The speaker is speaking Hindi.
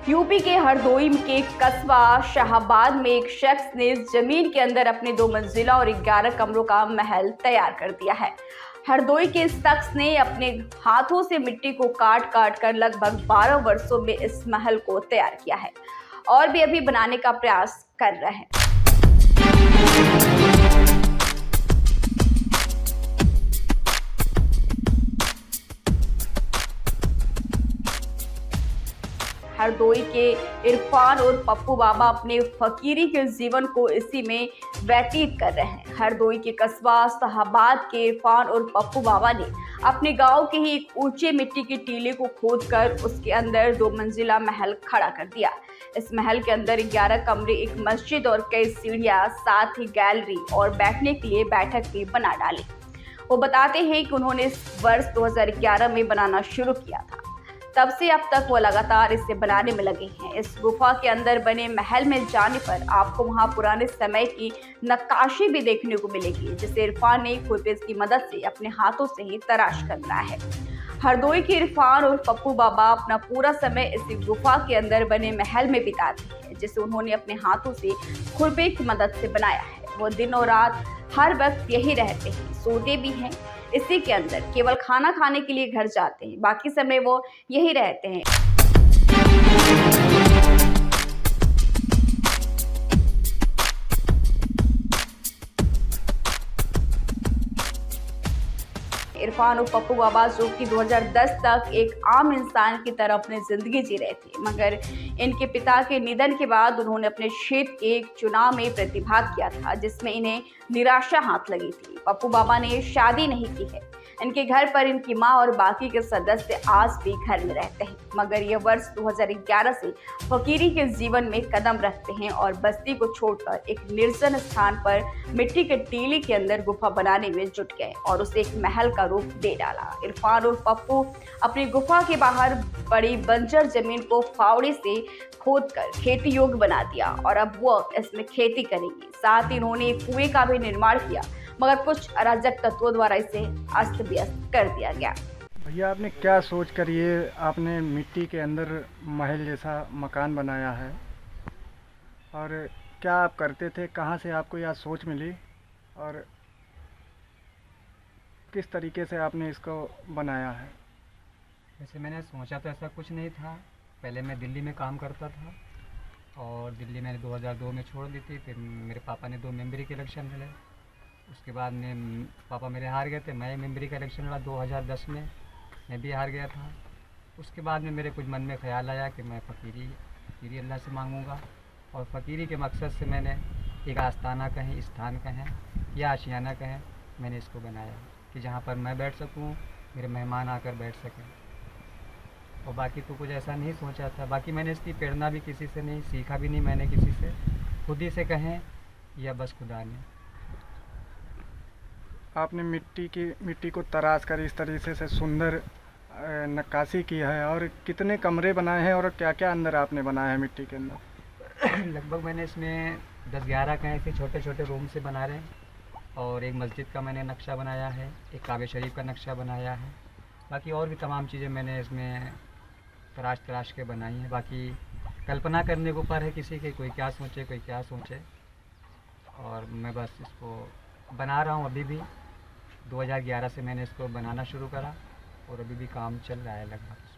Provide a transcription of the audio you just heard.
यूपी के हरदोई के कस्बा शाहाबाद में एक शख्स ने जमीन के अंदर अपने 2 मंजिला और 11 कमरों का महल तैयार कर दिया है। हरदोई के इस शख्स ने अपने हाथों से मिट्टी को काट काट कर लगभग 12 वर्षों में इस महल को तैयार किया है और भी अभी बनाने का प्रयास कर रहे हैं। हरदोई के इरफान और पप्पू बाबा अपने फकीरी के जीवन को इसी में व्यतीत कर रहे हैं। हरदोई के कस्बा शाहाबाद के इरफान और पप्पू बाबा ने अपने गांव के ही एक ऊंचे मिट्टी के टीले को खोदकर उसके अंदर 2 मंजिला महल खड़ा कर दिया। इस महल के अंदर 11 कमरे, एक मस्जिद और कई सीढ़ियां, साथ ही गैलरी और बैठने के लिए बैठक भी बना डाली। वो बताते हैं कि उन्होंने इस वर्ष 2011 में बनाना शुरू किया था। तब से अब तक वो लगातार इसे बनाने में लगे हैं। इस गुफा के अंदर बने महल में जाने पर आपको वहां पुराने समय की नक्काशी भी देखने को मिलेगी, जिसे इरफान ने खुरपीस की मदद से अपने हाथों से ही तराश कर रहा है। हरदोई के इरफान और पप्पू बाबा अपना पूरा समय इस गुफा के अंदर बने महल में बिताते हैं, जिसे उन्होंने अपने हाथों से खुरपी की मदद से बनाया है। वो दिन और रात हर वक्त यही रहते हैं, सोते भी हैं इसी के अंदर, केवल खाना खाने के लिए घर जाते हैं, बाकी समय वो यही रहते हैं। इरफान और पप्पू बाबा जो कि 2010 तक एक आम इंसान की तरह अपनी जिंदगी जी रहे थे, मगर इनके पिता के निधन के बाद उन्होंने अपने क्षेत्र के एक चुनाव में प्रतिभाग किया था, जिसमें इन्हें निराशा हाथ लगी थी। पप्पू बाबा ने शादी नहीं की है। इनके घर पर इनकी मां और बाकी के सदस्य आज भी घर में रहते हैं, मगर ये वर्ष 2011 से फकीरी के जीवन में कदम रखते हैं और बस्ती को छोड़कर एक निर्जन स्थान पर मिट्टी के टीले के अंदर गुफा बनाने में जुट गए और उसे एक महल का रूप दे डाला। इरफान और पप्पू अपनी गुफा के बाहर बड़ी बंजर जमीन को फावड़े से खोदकर खेती योग्य बना दिया और अब वो इसमें खेती करेंगे। साथ ही इन्होंने एक कुएं का भी निर्माण किया, मगर कुछ अराजक तत्वों द्वारा इसे अस्त व्यस्त कर दिया गया। भैया, आपने क्या सोच कर ये आपने मिट्टी के अंदर महल जैसा मकान बनाया है, और क्या आप करते थे, कहाँ से आपको यह सोच मिली और किस तरीके से आपने इसको बनाया है? वैसे मैंने सोचा तो ऐसा कुछ नहीं था। पहले मैं दिल्ली में काम करता था और दिल्ली मैंने 2002 में छोड़ दी थी। फिर मेरे पापा ने 2 मेंबरी के इलेक्शन लड़े। उसके बाद में पापा मेरे हार गए थे। मैं मेंबरी का इलेक्शन लड़ा 2010 में, मैं भी हार गया था। उसके बाद में मेरे कुछ मन में ख्याल आया कि मैं फ़कीरी अल्लाह से मांगूंगा, और फ़कीरी के मकसद से मैंने एक आस्थाना कहें, स्थान कहें या आशियाना कहें, मैंने इसको बनाया कि जहाँ पर मैं बैठ सकूँ, मेरे मेहमान आकर बैठ सकें। और बाकी तो कुछ ऐसा नहीं सोचा था। बाकी मैंने इसकी प्रेरणा भी किसी से नहीं, सीखा भी नहीं मैंने किसी से, खुद ही से कहें या बस खुदा ने। आपने मिट्टी को तराश कर इस तरीके से सुंदर नक्काशी की है, और कितने कमरे बनाए हैं और क्या क्या अंदर आपने बनाया है मिट्टी के अंदर? लगभग मैंने इसमें 10-11 कहें से छोटे छोटे रूम से बना रहे हैं, और एक मस्जिद का मैंने नक्शा बनाया है, एक काबे शरीफ का नक्शा बनाया है। बाकी और भी तमाम चीज़ें मैंने इसमें तराश के बनाई हैं। बाकी कल्पना करने के ऊपर है किसी के, कोई क्या सोचे कोई क्या सोचे, और मैं बस इसको बना रहा हूँ। अभी भी 2011 से मैंने इसको बनाना शुरू करा और अभी भी काम चल रहा है लगभग।